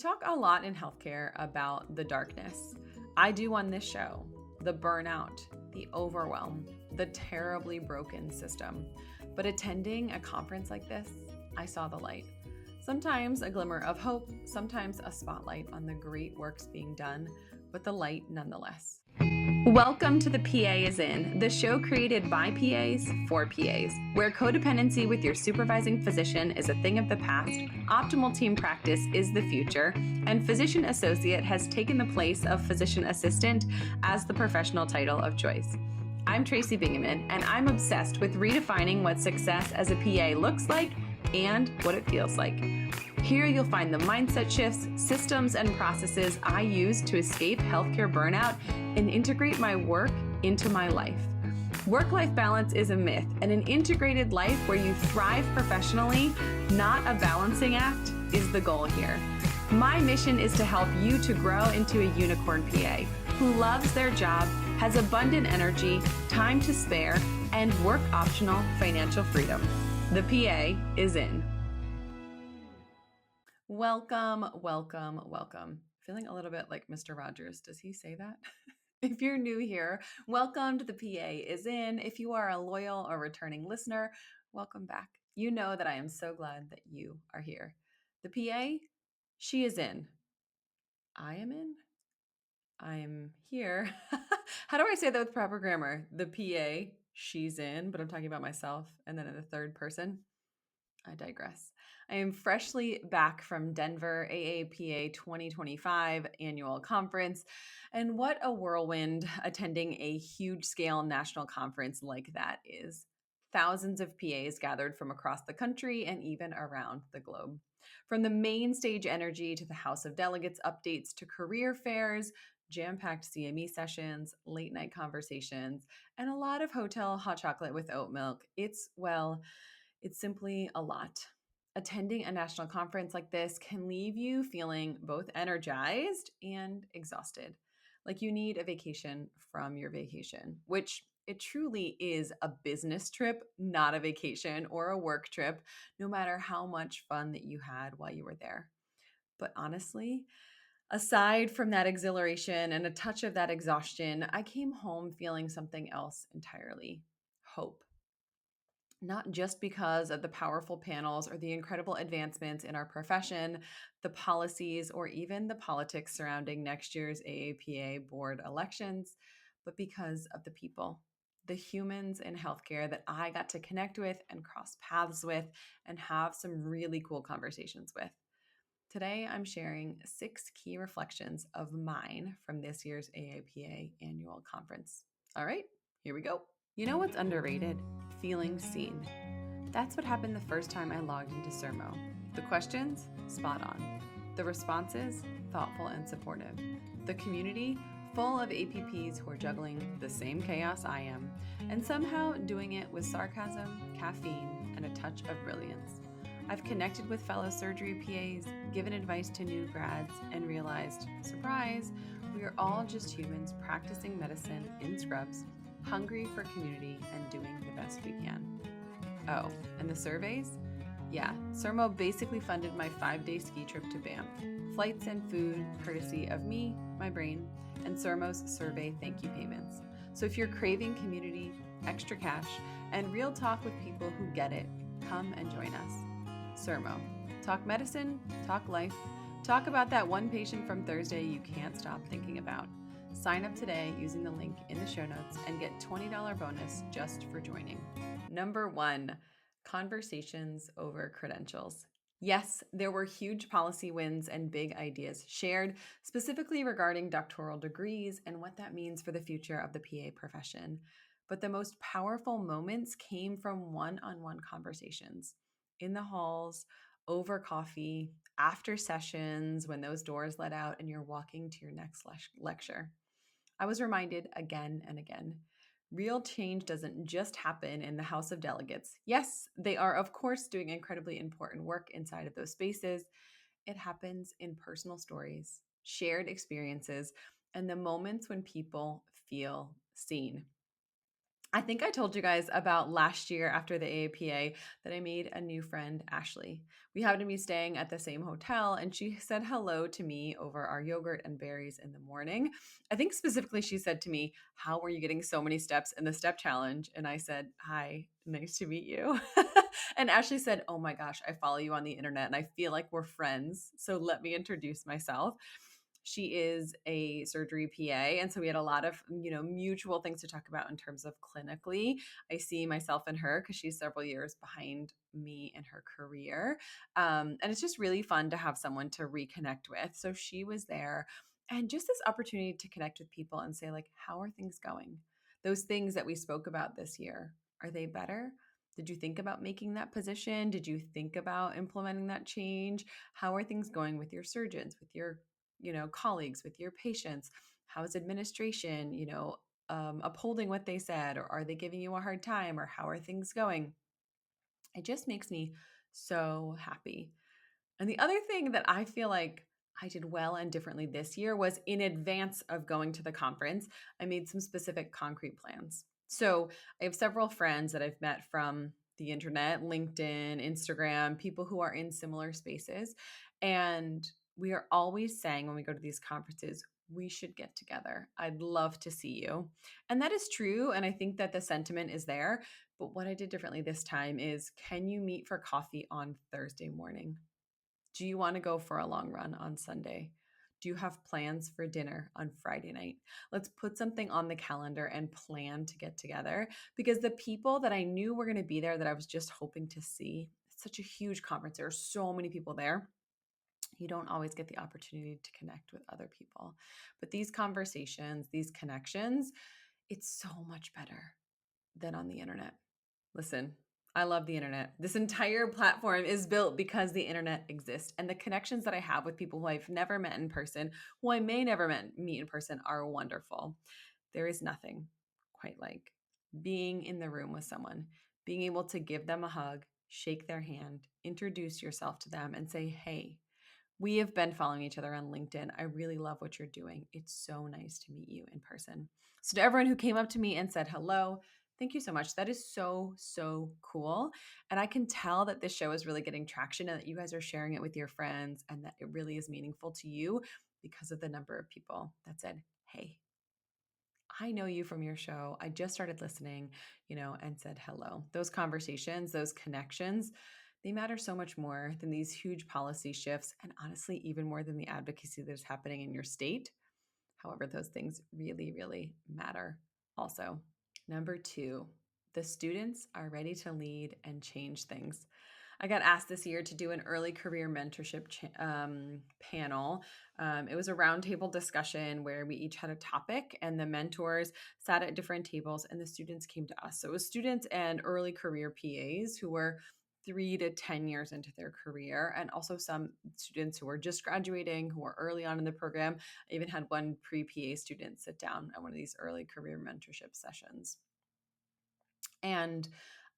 Talk a lot in healthcare about the darkness. I do on this show, the burnout, the overwhelm, the terribly broken system. But attending a conference like this, I saw the light. Sometimes a glimmer of hope, sometimes a spotlight on the great works being done, but the light nonetheless. Welcome to the PA is In, the show created by PAs for PAs, where codependency with your supervising physician is a thing of the past, optimal team practice is the future, and physician associate has taken the place of physician assistant as the professional title of choice. I'm Tracy Bingaman, and I'm obsessed with redefining what success as a PA looks like and what it feels like. Here you'll find the mindset shifts, systems, and processes I use to escape healthcare burnout and integrate my work into my life. Work-life balance is a myth, and an integrated life where you thrive professionally, not a balancing act, is the goal here. My mission is to help you to grow into a unicorn PA who loves their job, has abundant energy, time to spare, and work-optional financial freedom. The PA is in. Welcome, welcome, welcome. Feeling a little bit like Mr. Rogers. Does he say that? If you're new here, welcome to the PA is in. If you are a loyal or returning listener, welcome back. You know that I am so glad that you are here. The PA, she is in. I am in. I'm here. How do I say that with proper grammar? The PA, she's in, but I'm talking about myself and then in the third person. I digress. I am freshly back from Denver AAPA 2025 annual conference. And what a whirlwind attending a huge scale national conference like that is. Thousands of PAs gathered from across the country and even around the globe. From the main stage energy to the House of Delegates updates to career fairs, jam-packed CME sessions, late night conversations, and a lot of hotel hot chocolate with oat milk. It's simply a lot. Attending a national conference like this can leave you feeling both energized and exhausted, like you need a vacation from your vacation, which it truly is a business trip, not a vacation or a work trip, no matter how much fun that you had while you were there. But honestly, aside from that exhilaration and a touch of that exhaustion, I came home feeling something else entirely: hope. Not just because of the powerful panels or the incredible advancements in our profession, the policies, or even the politics surrounding next year's AAPA board elections, but because of the people, the humans in healthcare that I got to connect with and cross paths with and have some really cool conversations with. Today, I'm sharing 6 key reflections of mine from this year's AAPA annual conference. All right, here we go. You know what's underrated? Feeling seen. That's what happened the first time I logged into Sermo. The questions? Spot on. The responses? Thoughtful and supportive. The community? Full of APPs who are juggling the same chaos I am, and somehow doing it with sarcasm, caffeine, and a touch of brilliance. I've connected with fellow surgery PAs, given advice to new grads, and realized, surprise, we are all just humans practicing medicine in scrubs, hungry for community, and doing the best we can. Oh, and the surveys? Yeah, Sermo basically funded my 5-day ski trip to Banff. Flights and food, courtesy of me, my brain, and Sermo's survey thank you payments. So if you're craving community, extra cash, and real talk with people who get it, come and join us. Sermo. Talk medicine, talk life, talk about that one patient from Thursday you can't stop thinking about. Sign up today using the link in the show notes and get $20 bonus just for joining. Number 1, conversations over credentials. Yes, there were huge policy wins and big ideas shared, specifically regarding doctoral degrees and what that means for the future of the PA profession. But the most powerful moments came from one-on-one conversations in the halls, over coffee, after sessions, when those doors let out and you're walking to your next lecture. I was reminded again and again, real change doesn't just happen in the House of Delegates. Yes, they are, of course, doing incredibly important work inside of those spaces. It happens in personal stories, shared experiences, and the moments when people feel seen. I think I told you guys about last year after the AAPA that I made a new friend, Ashley. We happened to be staying at the same hotel, and she said hello to me over our yogurt and berries in the morning. I think specifically she said to me, "How are you getting so many steps in the step challenge?" And I said, "Hi, nice to meet you." And Ashley said, "Oh my gosh, I follow you on the internet and I feel like we're friends. So let me introduce myself." She is a surgery PA. And so we had a lot of, mutual things to talk about in terms of clinically. I see myself in her because she's several years behind me in her career. And it's just really fun to have someone to reconnect with. So she was there. And just this opportunity to connect with people and say, like, how are things going? Those things that we spoke about this year, are they better? Did you think about making that position? Did you think about implementing that change? How are things going with your surgeons, with your colleagues, with your patients? How is administration, upholding what they said, or are they giving you a hard time, or how are things going? It just makes me so happy. And the other thing that I feel like I did well and differently this year was in advance of going to the conference, I made some specific concrete plans. So I have several friends that I've met from the internet, LinkedIn, Instagram, people who are in similar spaces. And we are always saying when we go to these conferences, we should get together. I'd love to see you. And that is true. And I think that the sentiment is there. But what I did differently this time is, can you meet for coffee on Thursday morning? Do you want to go for a long run on Sunday? Do you have plans for dinner on Friday night? Let's put something on the calendar and plan to get together, because the people that I knew were going to be there that I was just hoping to see, it's such a huge conference. There are so many people there. You don't always get the opportunity to connect with other people. But these conversations, these connections, it's so much better than on the internet. Listen, I love the internet. This entire platform is built because the internet exists. And the connections that I have with people who I've never met in person, who I may never meet in person, are wonderful. There is nothing quite like being in the room with someone, being able to give them a hug, shake their hand, introduce yourself to them, and say, "Hey, we have been following each other on LinkedIn. I really love what you're doing. It's so nice to meet you in person." So, to everyone who came up to me and said hello, thank you so much. That is so, so cool. And I can tell that this show is really getting traction and that you guys are sharing it with your friends and that it really is meaningful to you because of the number of people that said, "Hey, I know you from your show. I just started listening," and said hello. Those conversations, those connections, they matter so much more than these huge policy shifts, and honestly, even more than the advocacy that's happening in your state. However, those things really, really matter also. Number two, the students are ready to lead and change things. I got asked this year to do an early career mentorship panel. It was a roundtable discussion where we each had a topic, and the mentors sat at different tables, and the students came to us. So it was students and early career PAs who were 3 to 10 years into their career, and also some students who were just graduating, who were early on in the program. I even had one pre-PA student sit down at one of these early career mentorship sessions. And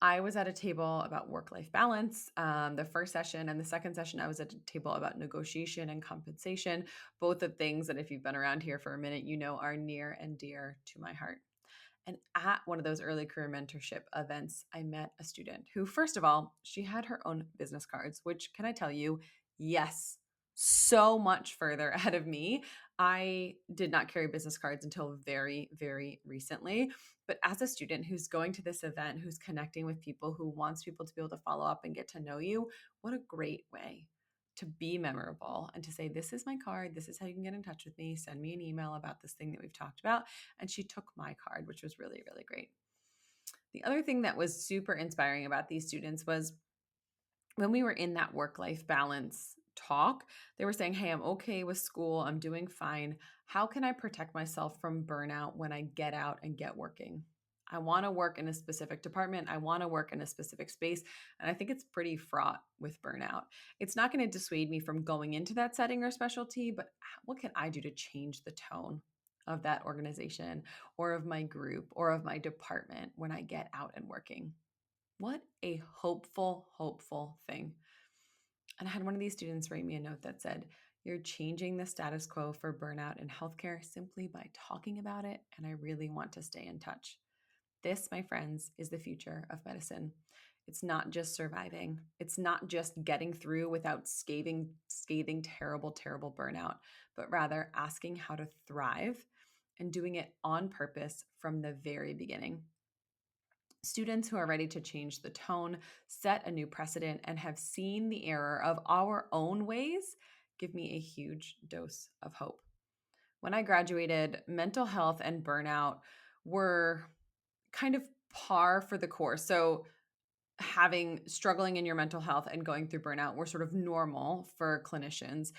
I was at a table about work-life balance, the first session, and the second session, I was at a table about negotiation and compensation, both of things that if you've been around here for a minute, are near and dear to my heart. And at one of those early career mentorship events, I met a student who, first of all, she had her own business cards, which, can I tell you, yes, so much further ahead of me. I did not carry business cards until very, very recently. But as a student who's going to this event, who's connecting with people, who wants people to be able to follow up and get to know you, what a great way to be memorable and to say, "This is my card. This is how you can get in touch with me. Send me an email about this thing that we've talked about." And she took my card, which was really, really great. The other thing that was super inspiring about these students was when we were in that work-life balance talk, they were saying, "Hey, I'm okay with school. I'm doing fine. How can I protect myself from burnout when I get out and get working? I want to work in a specific department. I want to work in a specific space. And I think it's pretty fraught with burnout. It's not going to dissuade me from going into that setting or specialty, but what can I do to change the tone of that organization or of my group or of my department when I get out and working?" What a hopeful, hopeful thing. And I had one of these students write me a note that said, "You're changing the status quo for burnout in healthcare simply by talking about it, and I really want to stay in touch." This, my friends, is the future of medicine. It's not just surviving. It's not just getting through without scathing, terrible burnout, but rather asking how to thrive and doing it on purpose from the very beginning. Students who are ready to change the tone, set a new precedent, and have seen the error of our own ways give me a huge dose of hope. When I graduated, mental health and burnout were kind of par for the course. So struggling in your mental health and going through burnout were sort of normal for clinicians.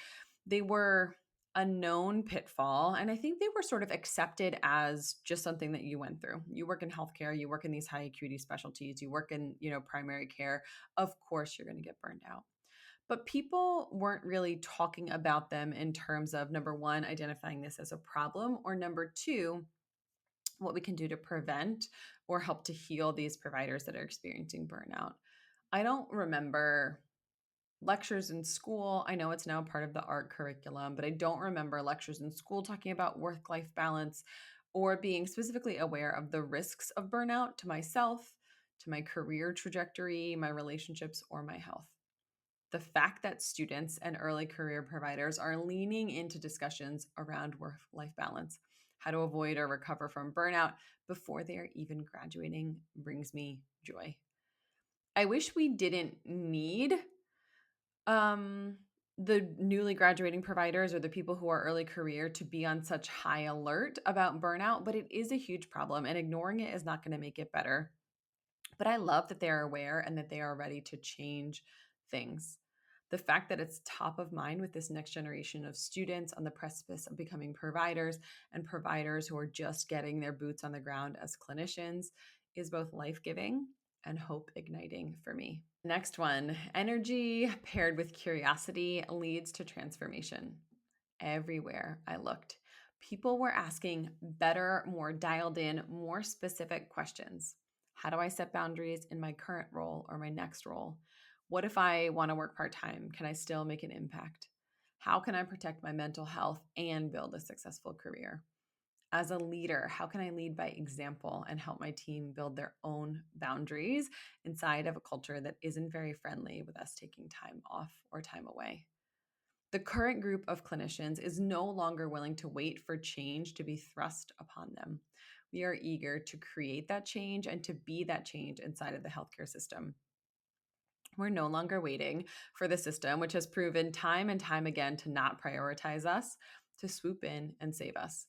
They were a known pitfall, and I think they were sort of accepted as just something that you went through. You work in healthcare, you work in these high acuity specialties, you work in, primary care. Of course, you're going to get burned out. But people weren't really talking about them in terms of, number one, identifying this as a problem, or number two, what we can do to prevent or help to heal these providers that are experiencing burnout. I don't remember lectures in school. I know it's now part of the art curriculum, but I don't remember lectures in school talking about work-life balance or being specifically aware of the risks of burnout to myself, to my career trajectory, my relationships, or my health. The fact that students and early career providers are leaning into discussions around work-life balance, how to avoid or recover from burnout before they are even graduating, brings me joy. I wish we didn't need the newly graduating providers or the people who are early career to be on such high alert about burnout, but it is a huge problem, and ignoring it is not going to make it better. But I love that they are aware and that they are ready to change things. The fact that it's top of mind with this next generation of students on the precipice of becoming providers and providers who are just getting their boots on the ground as clinicians is both life-giving and hope igniting for me. Next one, energy paired with curiosity leads to transformation. Everywhere I looked, people were asking better, more dialed in, more specific questions. How do I set boundaries in my current role or my next role? What if I want to work part-time? Can I still make an impact? How can I protect my mental health and build a successful career? As a leader, how can I lead by example and help my team build their own boundaries inside of a culture that isn't very friendly with us taking time off or time away? The current group of clinicians is no longer willing to wait for change to be thrust upon them. We are eager to create that change and to be that change inside of the healthcare system. We're no longer waiting for the system, which has proven time and time again to not prioritize us, to swoop in and save us.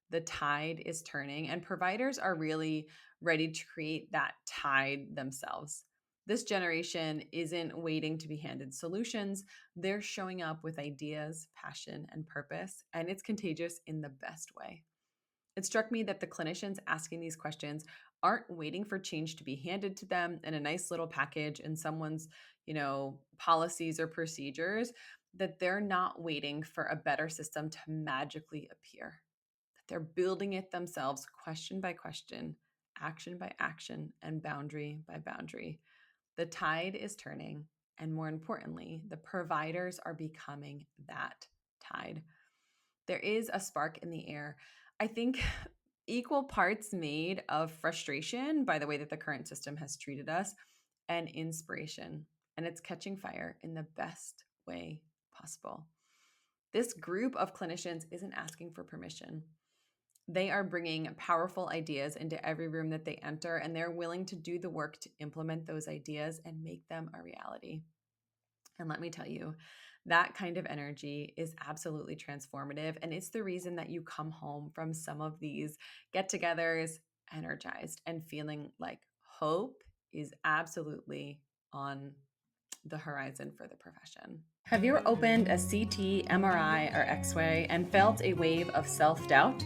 The tide is turning, and providers are really ready to create that tide themselves. This generation isn't waiting to be handed solutions. They're showing up with ideas, passion, and purpose, and it's contagious in the best way. It struck me that the clinicians asking these questions aren't waiting for change to be handed to them in a nice little package in someone's, policies or procedures, that they're not waiting for a better system to magically appear. That they're building it themselves, question by question, action by action, and boundary by boundary. The tide is turning, and more importantly, the providers are becoming that tide. There is a spark in the air. I think equal parts made of frustration by the way that the current system has treated us and inspiration. And it's catching fire in the best way possible. This group of clinicians isn't asking for permission. They are bringing powerful ideas into every room that they enter, and they're willing to do the work to implement those ideas and make them a reality. And let me tell you, that kind of energy is absolutely transformative. And it's the reason that you come home from some of these get-togethers energized and feeling like hope is absolutely on the horizon for the profession. Have you ever opened a CT, MRI, or X-ray and felt a wave of self-doubt?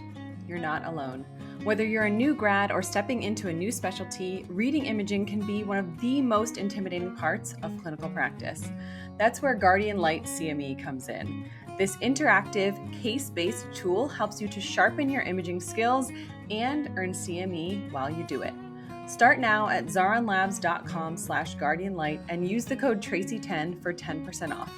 You're not alone. Whether you're a new grad or stepping into a new specialty, reading imaging can be one of the most intimidating parts of clinical practice. That's where Guardian Light CME comes in. This interactive, case-based tool helps you to sharpen your imaging skills and earn CME while you do it. Start now at zaronlabs.com/guardianlight and use the code Tracy10 for 10% off.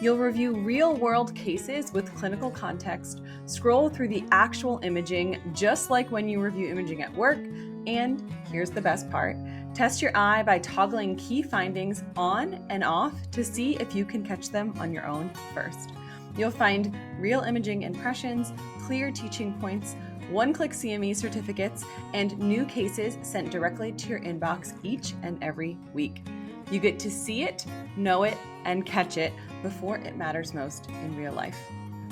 You'll review real-world cases with clinical context, scroll through the actual imaging just like when you review imaging at work, And here's the best part. Test your eye by toggling key findings on and off to see if you can catch them on your own first. You'll find real imaging impressions, clear teaching points, one-click CME certificates, and new cases sent directly to your inbox each and every week. You get to see it, know it, and catch it before it matters most in real life.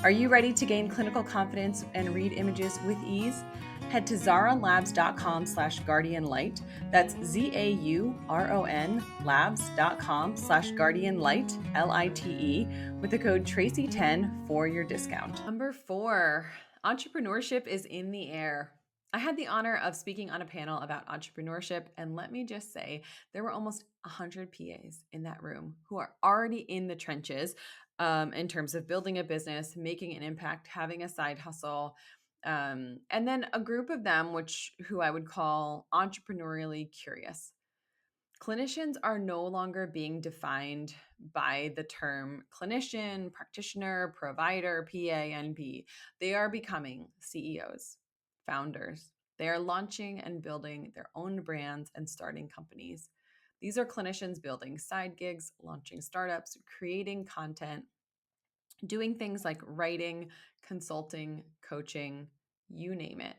Are you ready to gain clinical confidence and read images with ease? Head to zaronlabs.com/guardianlight. That's ZAURON labs.com/guardianlight, LITE, with the code Tracy10 for your discount. Number 4, entrepreneurship is in the air. I had the honor of speaking on a panel about entrepreneurship, and let me just say, there were almost 100 PAs in that room who are already in the trenches in terms of building a business, making an impact, having a side hustle. And then a group of them, who I would call entrepreneurially curious. Clinicians are no longer being defined by the term clinician, practitioner, provider, PA, NP. They are becoming CEOs, founders. They are launching and building their own brands and starting companies. These are clinicians building side gigs, launching startups, creating content, doing things like writing, consulting, coaching, you name it.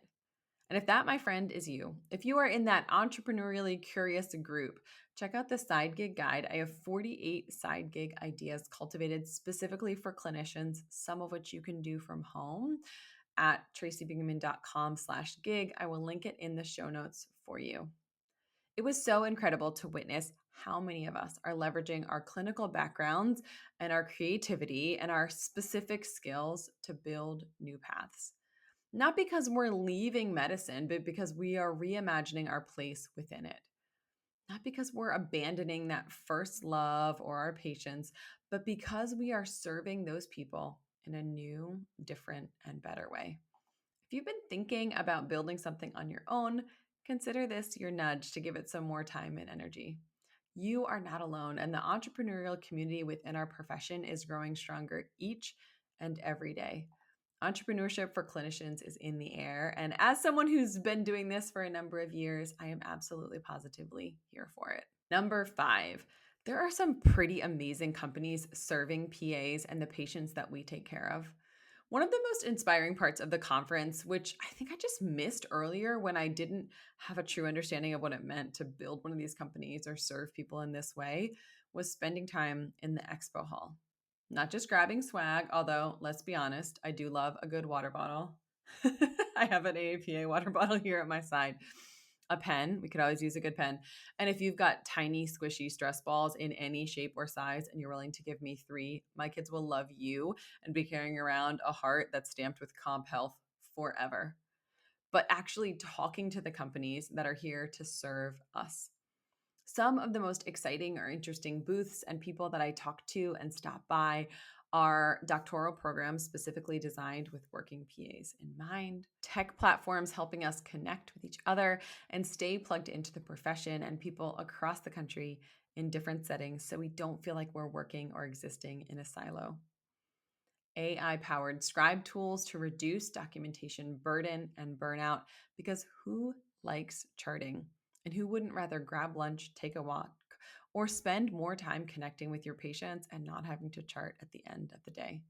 And if that, my friend, is you, if you are in that entrepreneurially curious group, check out the side gig guide. I have 48 side gig ideas cultivated specifically for clinicians, some of which you can do from home at tracybingaman.com/gig. I will link it in the show notes for you. It was so incredible to witness how many of us are leveraging our clinical backgrounds and our creativity and our specific skills to build new paths. Not because we're leaving medicine, but because we are reimagining our place within it. Not because we're abandoning that first love or our patients, but because we are serving those people in a new, different, and better way. If you've been thinking about building something on your own, consider this your nudge to give it some more time and energy. You are not alone, and the entrepreneurial community within our profession is growing stronger each and every day. Entrepreneurship for clinicians is in the air, and as someone who's been doing this for a number of years, I am absolutely positively here for it. Number 5, there are some pretty amazing companies serving PAs and the patients that we take care of. One of the most inspiring parts of the conference, which I think I just missed earlier when I didn't have a true understanding of what it meant to build one of these companies or serve people in this way, was spending time in the expo hall. Not just grabbing swag, although let's be honest, I do love a good water bottle. I have an AAPA water bottle here at my side. A pen, we could always use a good pen. And if you've got tiny, squishy stress balls in any shape or size and you're willing to give me 3, my kids will love you and be carrying around a heart that's stamped with Comp Health forever. But actually talking to the companies that are here to serve us. Some of the most exciting or interesting booths and people that I talk to and stop by are doctoral programs specifically designed with working PAs in mind, tech platforms helping us connect with each other and stay plugged into the profession and people across the country in different settings so we don't feel like we're working or existing in a silo. AI-powered scribe tools to reduce documentation burden and burnout, because who likes charting? And who wouldn't rather grab lunch, take a walk, or spend more time connecting with your patients and not having to chart at the end of the day?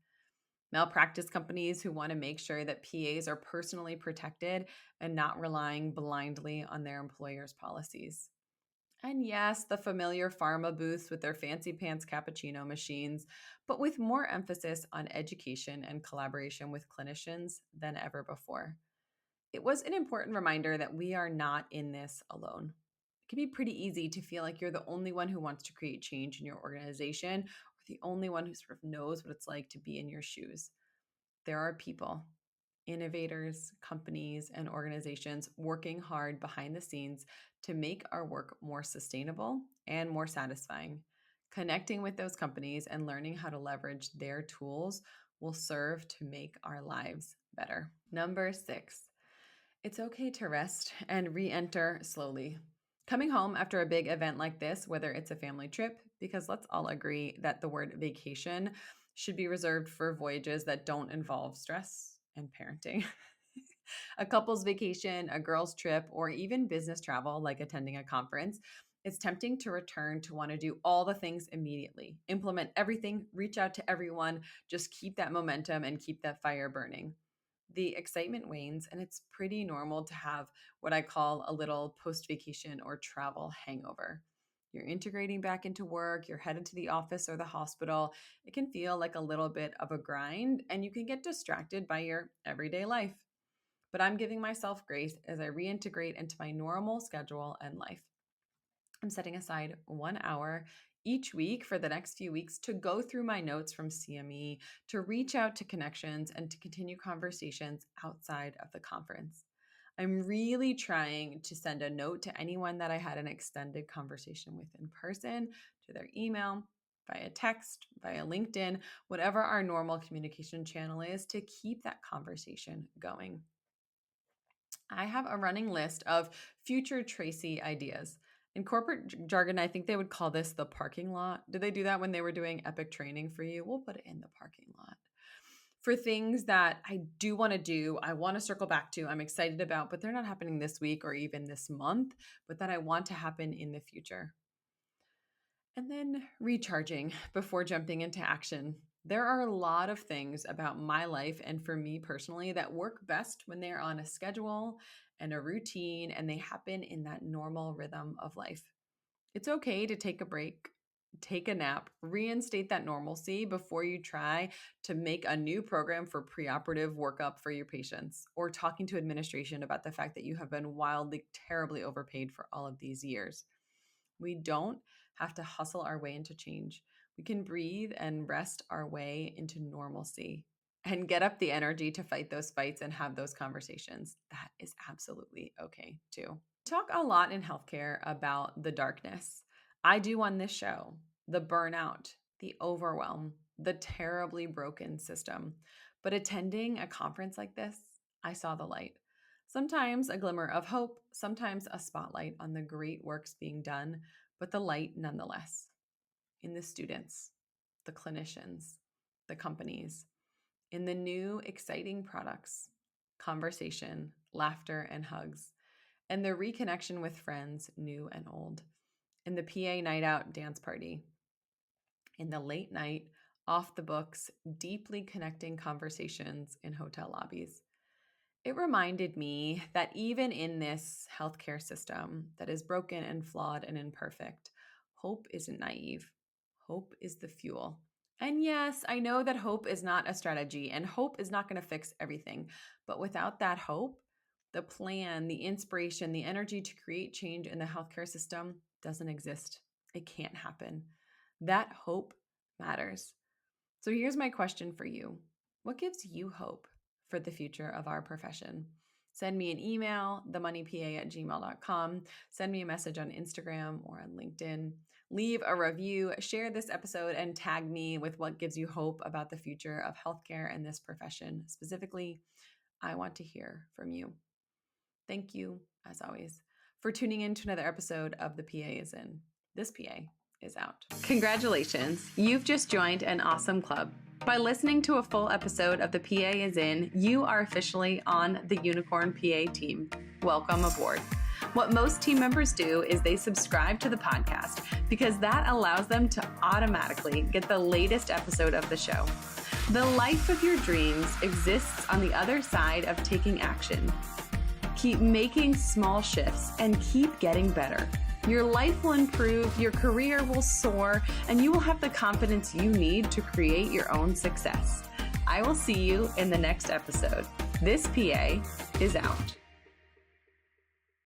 Malpractice companies who want to make sure that PAs are personally protected and not relying blindly on their employer's policies. And yes, the familiar pharma booths with their fancy pants cappuccino machines, but with more emphasis on education and collaboration with clinicians than ever before. It was an important reminder that we are not in this alone. It can be pretty easy to feel like you're the only one who wants to create change in your organization or the only one who sort of knows what it's like to be in your shoes. There are people, innovators, companies, and organizations working hard behind the scenes to make our work more sustainable and more satisfying. Connecting with those companies and learning how to leverage their tools will serve to make our lives better. Number 6, it's okay to rest and re-enter slowly. Coming home after a big event like this, whether it's a family trip, because let's all agree that the word vacation should be reserved for voyages that don't involve stress and parenting. A couple's vacation, a girl's trip, or even business travel like attending a conference, it's tempting to return to want to do all the things immediately, implement everything, reach out to everyone, just keep that momentum and keep that fire burning. The excitement wanes, and it's pretty normal to have what I call a little post vacation or travel hangover. You're integrating back into work, you're headed to the office or the hospital. It can feel like a little bit of a grind, and you can get distracted by your everyday life. But I'm giving myself grace as I reintegrate into my normal schedule and life. I'm setting aside 1 hour each week for the next few weeks to go through my notes from CME, to reach out to connections, and to continue conversations outside of the conference. I'm really trying to send a note to anyone that I had an extended conversation with in person, to their email, via text, via LinkedIn, whatever our normal communication channel is, to keep that conversation going. I have a running list of future Tracy ideas. In corporate jargon, I think they would call this the parking lot. Did they do that when they were doing epic training for you? We'll put it in the parking lot. For things that I do want to do, I want to circle back to, I'm excited about, but they're not happening this week or even this month, but that I want to happen in the future. And then recharging before jumping into action. There are a lot of things about my life and for me personally that work best when they're on a schedule and a routine and they happen in that normal rhythm of life. It's okay to take a break, take a nap, reinstate that normalcy before you try to make a new program for preoperative workup for your patients or talking to administration about the fact that you have been wildly, terribly overpaid for all of these years. We don't have to hustle our way into change. We can breathe and rest our way into normalcy and get up the energy to fight those fights and have those conversations. That is absolutely okay too. We talk a lot in healthcare about the darkness. I do on this show, the burnout, the overwhelm, the terribly broken system. But attending a conference like this, I saw the light. Sometimes a glimmer of hope, sometimes a spotlight on the great works being done, but the light nonetheless. In the students, the clinicians, the companies, in the new exciting products, conversation, laughter, and hugs, and the reconnection with friends, new and old, in the PA night out dance party, in the late night, off the books, deeply connecting conversations in hotel lobbies. It reminded me that even in this healthcare system that is broken and flawed and imperfect, hope isn't naive. Hope is the fuel. And yes, I know that hope is not a strategy and hope is not going to fix everything. But without that hope, the plan, the inspiration, the energy to create change in the healthcare system doesn't exist. It can't happen. That hope matters. So here's my question for you. What gives you hope for the future of our profession? Send me an email, themoneypa@gmail.com. Send me a message on Instagram or on LinkedIn. Leave a review, share this episode, and tag me with what gives you hope about the future of healthcare and this profession. Specifically, I want to hear from you. Thank you, as always, for tuning in to another episode of The PA is In. This PA is out. Congratulations, you've just joined an awesome club. By listening to a full episode of The PA is In, you are officially on the Unicorn PA team. Welcome aboard. What most team members do is they subscribe to the podcast because that allows them to automatically get the latest episode of the show. The life of your dreams exists on the other side of taking action. Keep making small shifts and keep getting better. Your life will improve, your career will soar, and you will have the confidence you need to create your own success. I will see you in the next episode. This PA is out.